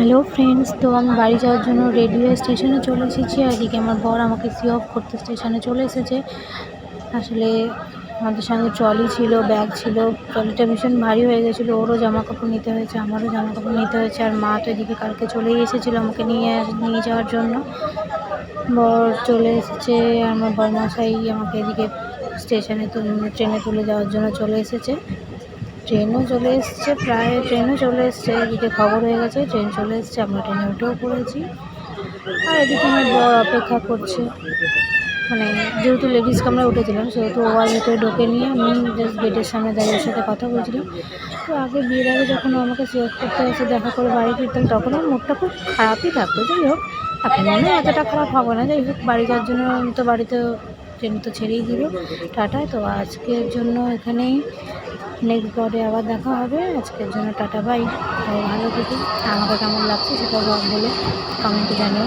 Hello friends, তো আমি বাড়ি যাওয়ার জন্য রেডি হয়ে স্টেশনে চলে এসেছি। আর এদিকে আমার বর আমাকে সি অফ করতে স্টেশনে চলে এসেছে। আসলে আমাদের সঙ্গে ট্রলি ছিল, ব্যাগ ছিল। ট্রলিটা ভীষণ ভারী হয়ে গেছিলো, ওরও জামা কাপড় নিতে হয়েছে, আমারও জামা কাপড় নিতে হয়েছে। আর মা তো এদিকে কালকে চলেই এসেছিলো আমাকে নিয়ে যাওয়ার জন্য। বর চলে এসেছে, আমার বরমশাই আমাকে এদিকে ট্রেনে তুলে যাওয়ার জন্য চলে এসেছে। ট্রেনও চলে এসছে, এদিকে খবর হয়ে গেছে ট্রেন চলে এসছে, আমরা ট্রেনে উঠেও পড়েছি। আর এদিকে আমার বর অপেক্ষা করছে, মানে যেহেতু লেডিস কামরায় উঠেছিলাম সেহেতু ও আর ভিতরে ঢোকে নিয়ে আমি জাস্ট গেটের সামনে দাঁড়িয়ে ওর সাথে কথা বলছিলাম। তো বিয়ের আগে যখন ও আমাকে সেভ করতে এসে দেখা করে বাড়ি ফিরতাম তখন আমার মুডটা খুব খারাপই থাকতো। যাই হোক, এখন মনে হয় এতটা খারাপ হবে না। যাই হোক, বাড়ি যাওয়ার জন্য তো বাড়িতে ট্রেন তো ছেড়েই দিল, টাটা। তো আজকের জন্য এখানেই, নেক্সট ব্লগে আবার দেখা হবে। আজকের জন্য টাটা, বাই। ভালো থেকে আমাকে কেমন লাগছে সেটা বলে কমেন্টে জানিও।